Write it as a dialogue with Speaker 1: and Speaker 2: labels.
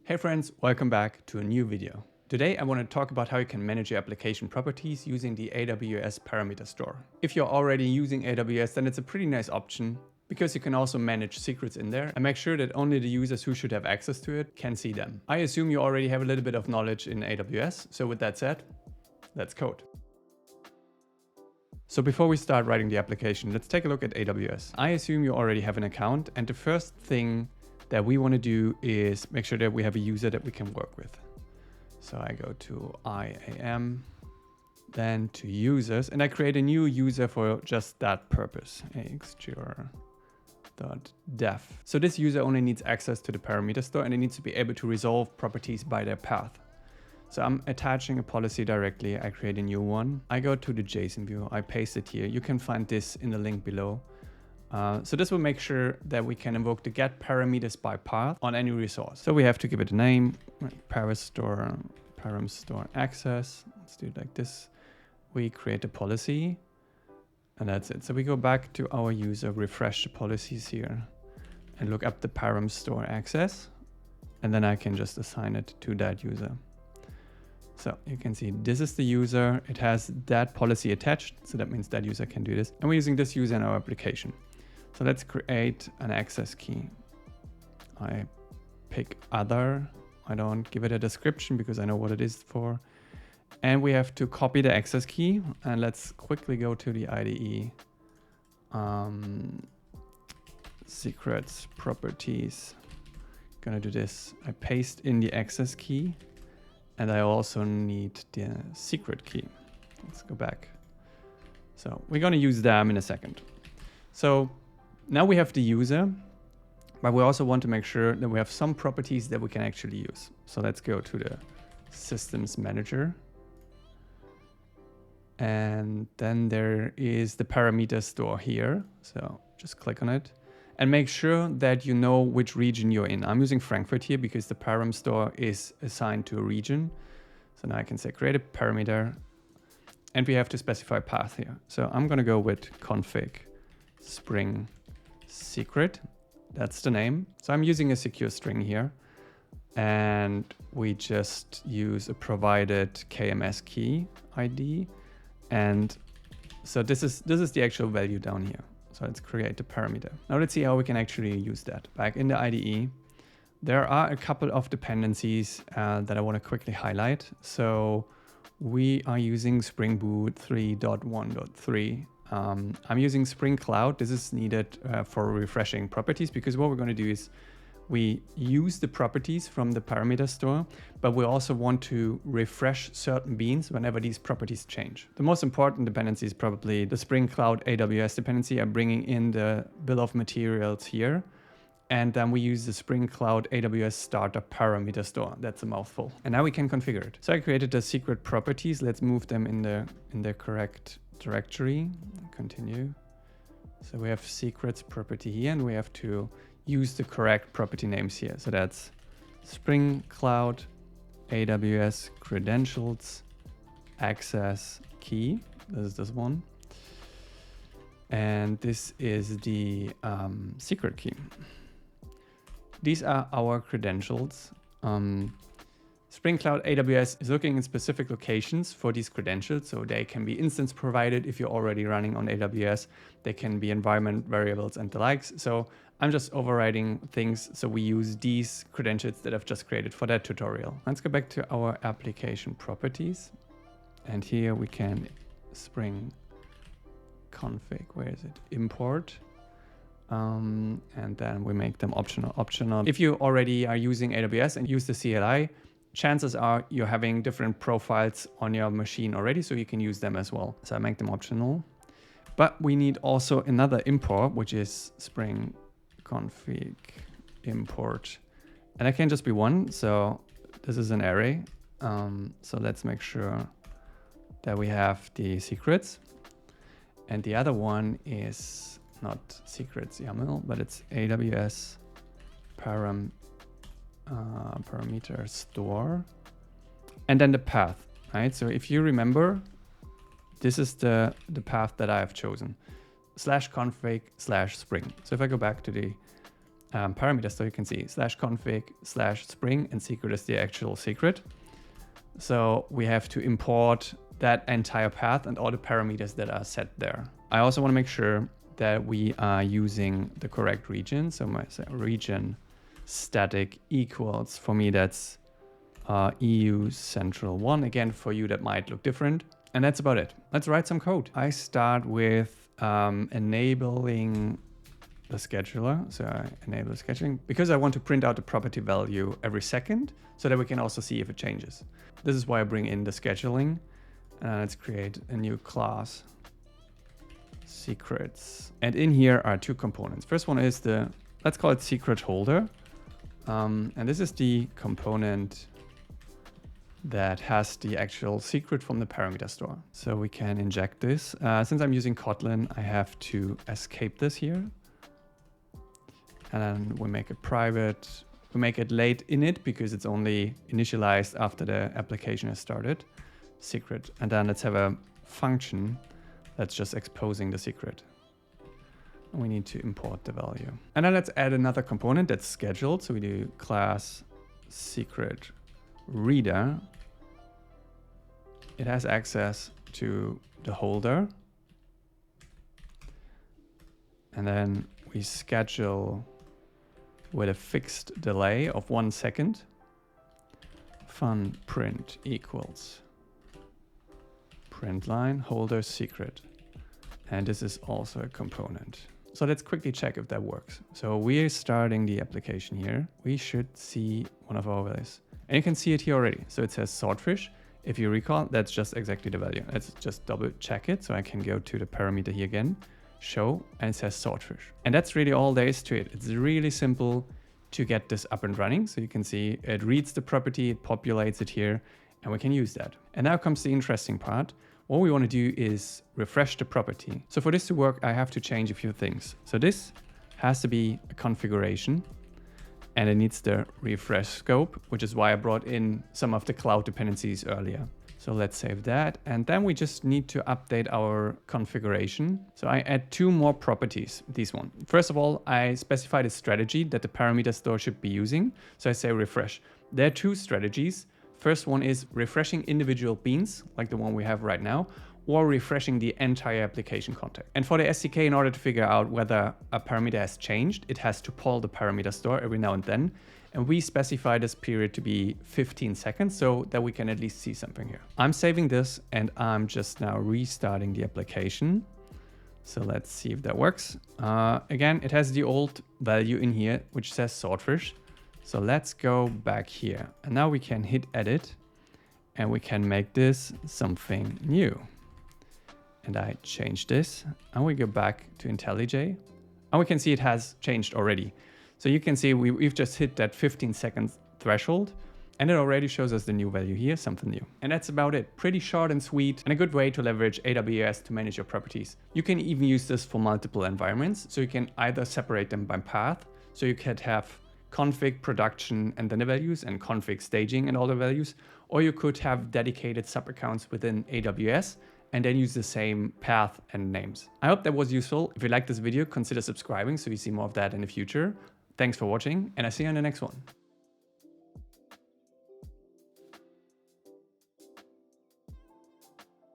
Speaker 1: Hey friends, welcome back to a new video. Today I want to talk about how you can manage your application properties using the AWS Parameter Store. If you're already using AWS, then it's a pretty nice option because you can also manage secrets in there and make sure that only the users who should have access to it can see them. I assume you already have a little bit of knowledge in AWS, so with that said, let's code. So before we start writing the application, let's take a look at AWS. I assume you already have an account, and the first thing that we want to do is make sure that we have a user that we can work with. So I go to IAM, then to users, and I create a new user for just that purpose, axjr.dev. So this user only needs access to the parameter store and it needs to be able to resolve properties by their path. So I'm attaching a policy directly. I create a new one. I go to the JSON view. I paste it here. You can find this in the link below. So this will make sure that we can invoke the get parameters by path on any resource. So we have to give it a name, param store access. Let's do it like this. We create a policy and that's it. So we go back to our user, refresh the policies here and look up the param store access. And then I can just assign it to that user. So you can see this is the user. It has that policy attached. So that means that user can do this. And we're using this user in our application. So let's create an access key. I pick other. I don't give it a description because I know what it is for. And we have to copy the access key. And let's quickly go to the IDE. Secrets, properties. Gonna do this. I paste in the access key. And I also need the secret key. Let's go back. So we're gonna use them in a second. So now we have the user, but we also want to make sure that we have some properties that we can actually use. So let's go to the systems manager. And then there is the parameter store here. So just click on it and make sure that you know which region you're in. I'm using Frankfurt here because the param store is assigned to a region. So now I can say create a parameter and we have to specify path here. So I'm gonna go with config spring secret. That's the name. So I'm using a secure string here and we just use a provided KMS key ID. And so this is the actual value down here. So let's create the parameter. Now let's see how we can actually use that. Back in the IDE, there are a couple of dependencies that I want to quickly highlight. So we are using Spring Boot 3.1.3. I'm using Spring Cloud. This is needed for refreshing properties because what we're going to do is we use the properties from the parameter store, but we also want to refresh certain beans whenever these properties change. The most important dependency is probably the Spring Cloud AWS dependency. I'm bringing in the bill of materials here. And then we use the Spring Cloud AWS startup parameter store. That's a mouthful. And now we can configure it. So I created the secret properties. Let's move them in the correct directory. Continue. So we have secrets property here and we have to use the correct property names here. So that's Spring Cloud AWS credentials access key. This is this one. And this is the secret key. These are our credentials. Spring Cloud AWS is looking in specific locations for these credentials. So they can be instance provided if you're already running on AWS. They can be environment variables and the likes. So I'm just overriding things. So we use these credentials that I've just created for that tutorial. Let's go back to our application properties. And here we can Spring config, where is it? Import. And then we make them optional. If you already are using AWS and use the CLI, chances are you're having different profiles on your machine already, so you can use them as well. So I make them optional. But we need also another import, which is Spring config import. And that can just be one. So this is an array. So let's make sure that we have the secrets. And the other one is not secrets YAML, but it's AWS parameter store. And then the path, right? So if you remember, this is the path that I have chosen, /config/spring. So if I go back to the parameter store, you can see /config/spring, and secret is the actual secret. So we have to import that entire path and all the parameters that are set there. I also want to make sure that we are using the correct region. So my region static equals, for me, that's EU Central 1. Again, for you, that might look different. And that's about it. Let's write some code. I start with enabling the scheduler. So I enable scheduling because I want to print out the property value every second so that we can also see if it changes. This is why I bring in the scheduling. Let's create a new class, secrets. And in here are two components. First one is the, let's call it secret holder. And this is the component that has the actual secret from the parameter store. So we can inject this. Since I'm using Kotlin, I have to escape this here. And then we make it private. We make it late init because it's only initialized after the application has started. Secret. And then let's have a function that's just exposing the secret. And we need to import the value. And then let's add another component that's scheduled. So we do class secret reader. It has access to the holder. And then we schedule with a fixed delay of 1 second. Fun print equals print line holder secret. And this is also a component. So let's quickly check if that works. So we're starting the application here. We should see one of our values. And you can see it here already. So it says swordfish. If you recall, that's just exactly the value. Let's just double check it. So I can go to the parameter here again, show, and it says swordfish. And that's really all there is to it. It's really simple to get this up and running. So you can see it reads the property, it populates it here, and we can use that. And now comes the interesting part. What we want to do is refresh the property. So for this to work, I have to change a few things. So this has to be a configuration, and it needs the refresh scope, which is why I brought in some of the cloud dependencies earlier. So let's save that. And then we just need to update our configuration. So I add two more properties, this one. First of all, I specified a strategy that the parameter store should be using. So I say refresh. There are two strategies. First one is refreshing individual beans, like the one we have right now, or refreshing the entire application context. And for the SDK, in order to figure out whether a parameter has changed, it has to poll the parameter store every now and then. And we specify this period to be 15 seconds so that we can at least see something here. I'm saving this and I'm just now restarting the application. So let's see if that works. Again, it has the old value in here, which says swordfish. So let's go back here. And now we can hit edit and we can make this something new. And I change this and we go back to IntelliJ and we can see it has changed already. So you can see we've just hit that 15 seconds threshold and it already shows us the new value here, something new. And that's about it. Pretty short and sweet and a good way to leverage AWS to manage your properties. You can even use this for multiple environments. So you can either separate them by path. So you could have config, production, and then the values, and config, staging, and all the values. Or you could have dedicated sub-accounts within AWS and then use the same path and names. I hope that was useful. If you liked this video, consider subscribing so you see more of that in the future. Thanks for watching, and I'll see you in the next one.